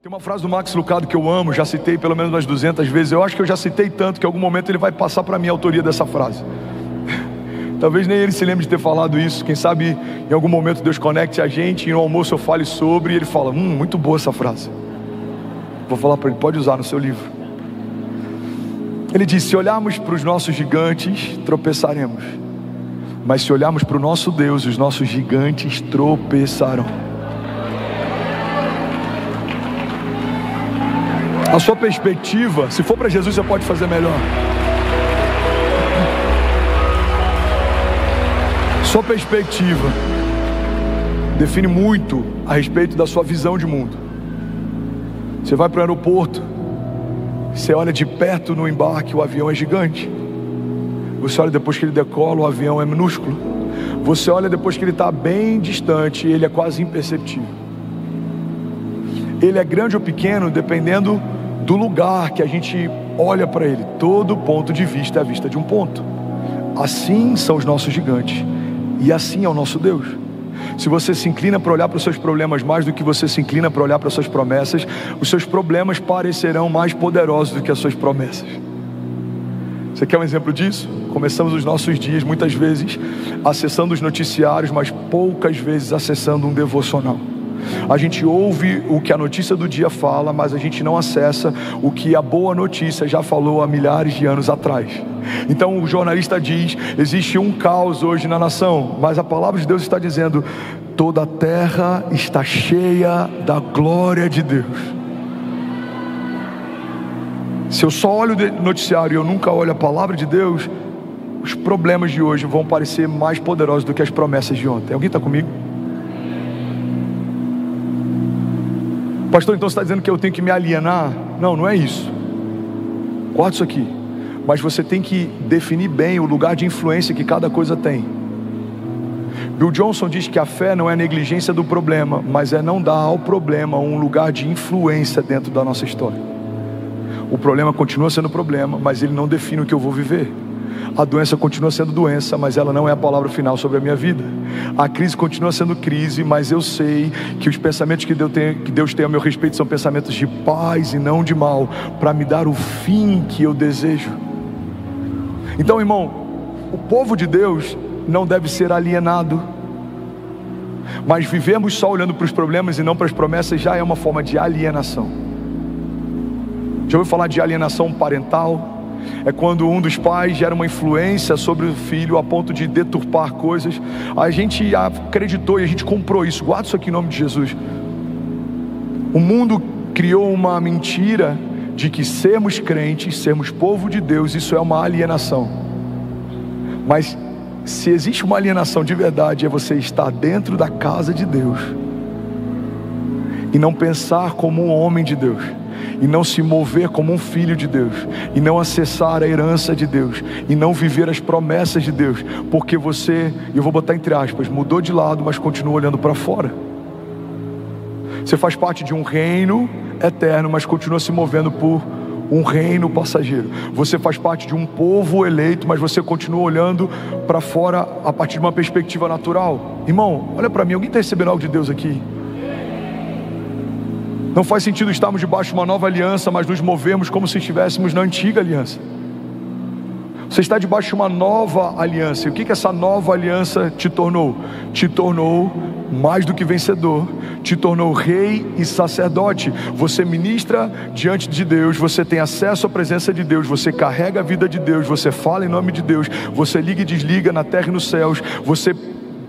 Tem uma frase do Max Lucado que eu amo, já citei pelo menos umas 200 vezes. Eu acho que eu já citei tanto que em algum momento ele vai passar para mim a autoria dessa frase. Talvez nem ele se lembre de ter falado isso. Quem sabe em algum momento Deus conecte a gente e no almoço eu fale sobre e ele fala, muito boa essa frase. Vou falar para ele, pode usar no seu livro. Ele diz, se olharmos para os nossos gigantes, tropeçaremos. Mas se olharmos para o nosso Deus, os nossos gigantes tropeçarão. A sua perspectiva, se for para Jesus, você pode fazer melhor. Sua perspectiva define muito a respeito da sua visão de mundo. Você vai para o aeroporto, você olha de perto no embarque, o avião é gigante. Você olha depois que ele decola, o avião é minúsculo. Você olha depois que ele está bem distante, ele é quase imperceptível. Ele é grande ou pequeno dependendo do lugar que a gente olha para ele. Todo ponto de vista é a vista de um ponto. Assim são os nossos gigantes. E assim é o nosso Deus. Se você se inclina para olhar para os seus problemas mais do que você se inclina para olhar para as suas promessas, os seus problemas parecerão mais poderosos do que as suas promessas. Você quer um exemplo disso? Começamos os nossos dias muitas vezes acessando os noticiários, mas poucas vezes acessando um devocional. A gente ouve o que a notícia do dia fala, mas a gente não acessa o que a boa notícia já falou há milhares de anos atrás. Então o jornalista diz, existe um caos hoje na nação, mas a palavra de Deus está dizendo, toda a terra está cheia da glória de Deus. Se eu só olho o noticiário e eu nunca olho a palavra de Deus, os problemas de hoje vão parecer mais poderosos do que as promessas de ontem. Alguém está comigo? Pastor, então você está dizendo que eu tenho que me alienar? Não, não é isso. Guarda isso aqui. Mas você tem que definir bem o lugar de influência que cada coisa tem. Bill Johnson diz que a fé não é negligência do problema, mas é não dar ao problema um lugar de influência dentro da nossa história. O problema continua sendo problema, mas ele não define o que eu vou viver. A doença continua sendo doença, mas ela não é a palavra final sobre a minha vida. A crise continua sendo crise, mas eu sei que os pensamentos que Deus tem a meu respeito são pensamentos de paz e não de mal, para me dar o fim que eu desejo. Então, irmão, o povo de Deus não deve ser alienado, mas vivemos só olhando para os problemas e não para as promessas já é uma forma de alienação. Já ouviu falar de alienação parental? É quando um dos pais gera uma influência sobre o filho a ponto de deturpar coisas. A gente acreditou e a gente comprou isso. Guarda isso aqui em nome de Jesus. O mundo criou uma mentira de que sermos crentes, sermos povo de Deus, isso é uma alienação. Mas se existe uma alienação de verdade, é você estar dentro da casa de Deus e não pensar como um homem de Deus, e não se mover como um filho de Deus, e não acessar a herança de Deus, e não viver as promessas de Deus, porque você, eu vou botar entre aspas, mudou de lado, mas continua olhando para fora. Você faz parte de um reino eterno, mas continua se movendo por um reino passageiro. Você faz parte de um povo eleito, mas você continua olhando para fora a partir de uma perspectiva natural. Irmão, olha para mim, alguém está recebendo algo de Deus aqui? Não faz sentido estarmos debaixo de uma nova aliança, mas nos movermos como se estivéssemos na antiga aliança. Você está debaixo de uma nova aliança. E o que essa nova aliança te tornou? Te tornou mais do que vencedor. Te tornou rei e sacerdote. Você ministra diante de Deus. Você tem acesso à presença de Deus. Você carrega a vida de Deus. Você fala em nome de Deus. Você liga e desliga na terra e nos céus. Você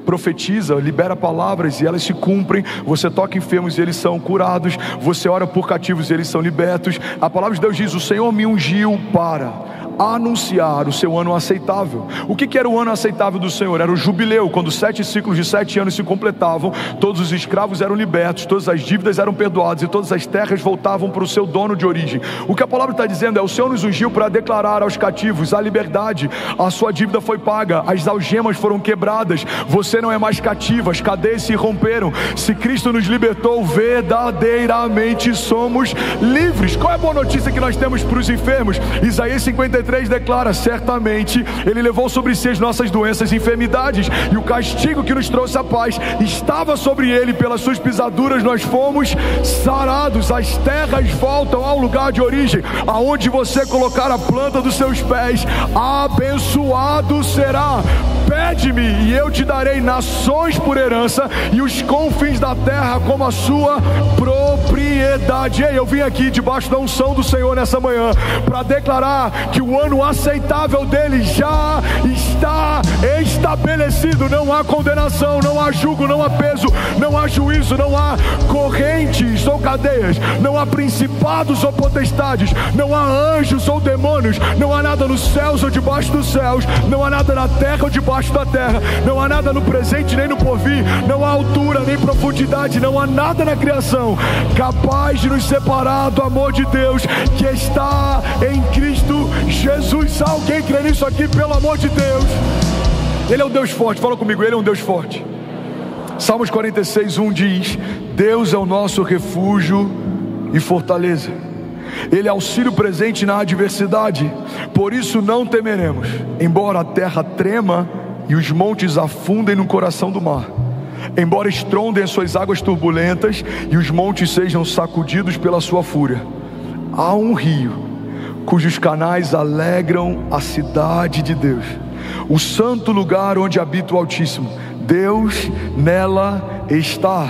profetiza, libera palavras e elas se cumprem. Você toca enfermos e eles são curados. Você ora por cativos e eles são libertos. A palavra de Deus diz, o Senhor me ungiu para anunciar o seu ano aceitável. O que era o ano aceitável do Senhor? Era o jubileu, quando 7 ciclos de 7 anos se completavam, todos os escravos eram libertos, todas as dívidas eram perdoadas e todas as terras voltavam para o seu dono de origem. O que a palavra está dizendo é, o Senhor nos ungiu para declarar aos cativos a liberdade, a sua dívida foi paga, as algemas foram quebradas, você não é mais cativo, as cadeias se romperam. Se Cristo nos libertou, verdadeiramente somos livres. Qual é a boa notícia que nós temos para os enfermos? Isaías 53 53 declara: certamente Ele levou sobre si as nossas doenças e enfermidades, e o castigo que nos trouxe a paz estava sobre Ele, pelas suas pisaduras nós fomos sarados. As terras voltam ao lugar de origem, aonde você colocar a planta dos seus pés, abençoado será. Pede-me e eu te darei nações por herança, e os confins da terra como a sua propriedade. Ei, eu vim aqui debaixo da unção do Senhor nessa manhã para declarar que o ano aceitável dele já está estabelecido. Não há condenação, não há jugo, não há peso, não há juízo, não há correntes ou cadeias, não há principados ou potestades, não há anjos ou demônios, não há nada nos céus ou debaixo dos céus, não há nada na terra ou debaixo da terra, não há nada no presente nem no porvir, não há altura nem profundidade, não há nada na criação capaz de nos separar do amor de Deus que está em Cristo Jesus. Alguém crê nisso aqui, pelo amor de Deus? Ele é um Deus forte, fala comigo, Ele é um Deus forte. Salmos 46:1 diz: Deus é o nosso refúgio e fortaleza, Ele é auxílio presente na adversidade, por isso não temeremos, embora a terra trema e os montes afundem no coração do mar, embora estrondem as suas águas turbulentas e os montes sejam sacudidos pela sua fúria. Há um rio cujos canais alegram a cidade de Deus, o santo lugar onde habita o Altíssimo. Deus nela está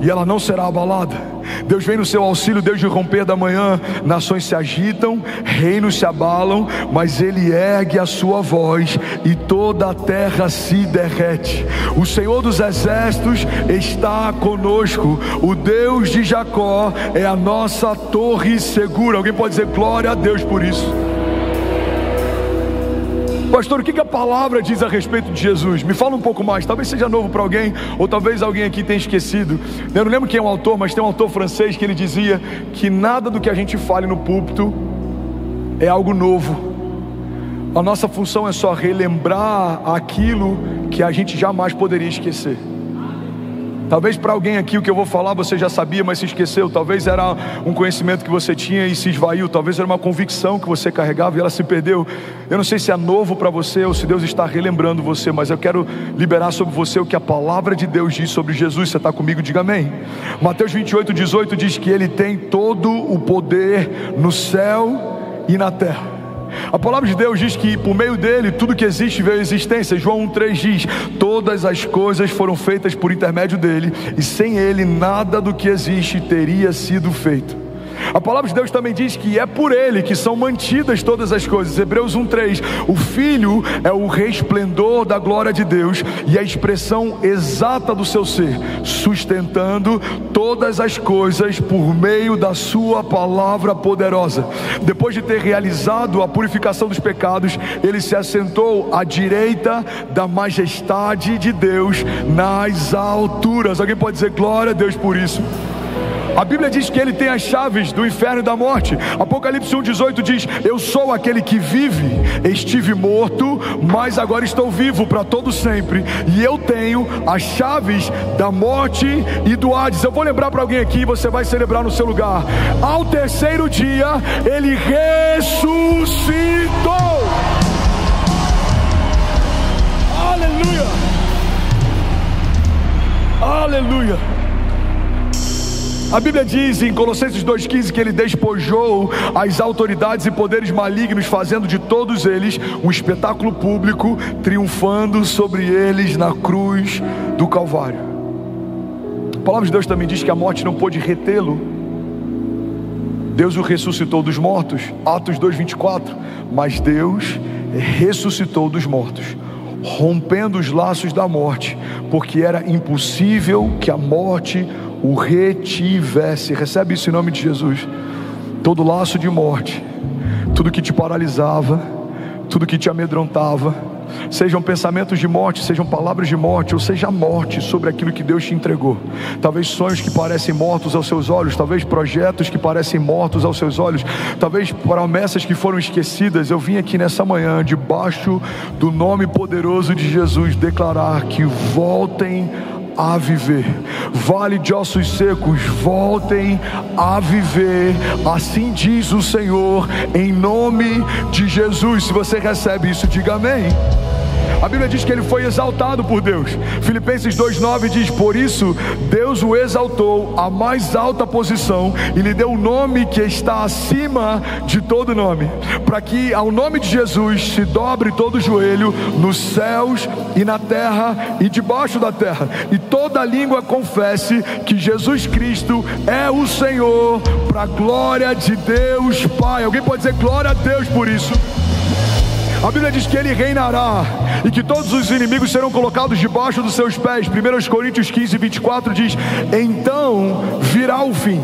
e ela não será abalada. Deus vem no seu auxílio desde o romper da manhã. Nações se agitam, reinos se abalam, mas Ele ergue a sua voz e toda a terra se derrete. O Senhor dos exércitos está conosco, o Deus de Jacó é a nossa torre segura. Alguém pode dizer glória a Deus por isso? Pastor, o que a palavra diz a respeito de Jesus? Me fala um pouco mais. Talvez seja novo para alguém, ou talvez alguém aqui tenha esquecido. Eu não lembro quem é o autor, mas tem um autor francês que ele dizia que nada do que a gente fale no púlpito é algo novo. A nossa função é só relembrar aquilo que a gente jamais poderia esquecer. Talvez para alguém aqui o que eu vou falar você já sabia, mas se esqueceu. Talvez era um conhecimento que você tinha e se esvaiu. Talvez era uma convicção que você carregava e ela se perdeu. Eu não sei se é novo para você ou se Deus está relembrando você, mas eu quero liberar sobre você o que a palavra de Deus diz sobre Jesus. Você está comigo? Diga amém. Mateus 28:18 diz que Ele tem todo o poder no céu e na terra. A palavra de Deus diz que por meio dele tudo que existe veio à existência. João 1:3 diz: todas as coisas foram feitas por intermédio dele, e sem ele nada do que existe teria sido feito. A palavra de Deus também diz que é por ele que são mantidas todas as coisas. Hebreus 1:3: o Filho é o resplendor da glória de Deus e a expressão exata do seu ser, sustentando todas as coisas por meio da sua palavra poderosa. Depois de ter realizado a purificação dos pecados, ele se assentou à direita da majestade de Deus nas alturas. Alguém pode dizer glória a Deus por isso? A Bíblia diz que Ele tem as chaves do inferno e da morte. Apocalipse 1:18 diz: eu sou aquele que vive, estive morto, mas agora estou vivo para todo sempre, e eu tenho as chaves da morte e do Hades. Eu vou lembrar para alguém aqui, você vai celebrar no seu lugar: ao terceiro dia Ele ressuscitou. Aleluia, aleluia. A Bíblia diz em Colossenses 2:15 que Ele despojou as autoridades e poderes malignos, fazendo de todos eles um espetáculo público, triunfando sobre eles na cruz do Calvário. A palavra de Deus também diz que a morte não pôde retê-lo. Deus o ressuscitou dos mortos, Atos 2:24. Mas Deus ressuscitou dos mortos, rompendo os laços da morte, porque era impossível que a morte o retivesse. Recebe isso em nome de Jesus. Todo laço de morte, tudo que te paralisava, tudo que te amedrontava, sejam pensamentos de morte, sejam palavras de morte, ou seja a morte sobre aquilo que Deus te entregou. Talvez sonhos que parecem mortos aos seus olhos, talvez projetos que parecem mortos aos seus olhos, talvez promessas que foram esquecidas. Eu vim aqui nessa manhã, debaixo do nome poderoso de Jesus, declarar que voltem a viver. Vale de ossos secos, voltem a viver. Assim diz o Senhor, em nome de Jesus. Se você recebe isso, diga amém. A Bíblia diz que ele foi exaltado por Deus. Filipenses 2,9 diz: por isso Deus o exaltou à mais alta posição e lhe deu um nome que está acima de todo nome, para que ao nome de Jesus se dobre todo o joelho nos céus e na terra e debaixo da terra, e toda língua confesse que Jesus Cristo é o Senhor, para a glória de Deus Pai. Alguém pode dizer glória a Deus por isso? A Bíblia diz que ele reinará e que todos os inimigos serão colocados debaixo dos seus pés. 1 Coríntios 15:24 diz: então virá o fim.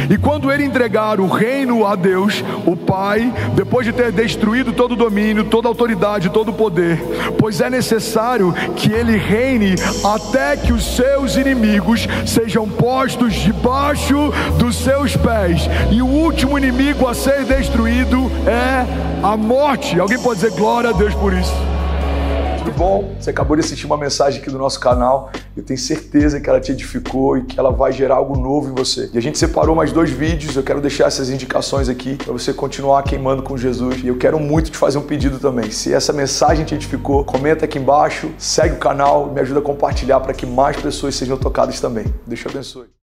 E quando ele entregar o reino a Deus, o Pai, depois de ter destruído todo o domínio, toda a autoridade, todo o poder, pois é necessário que ele reine até que os seus inimigos sejam postos debaixo dos seus pés. E o último inimigo a ser destruído é a morte. Alguém pode dizer glória a Deus por isso? Tudo bom? Você acabou de assistir uma mensagem aqui do nosso canal. Eu tenho certeza que ela te edificou e que ela vai gerar algo novo em você. E a gente separou mais 2 vídeos. Eu quero deixar essas indicações aqui para você continuar queimando com Jesus. E eu quero muito te fazer um pedido também. Se essa mensagem te edificou, comenta aqui embaixo, segue o canal, me ajuda a compartilhar para que mais pessoas sejam tocadas também. Deus te abençoe.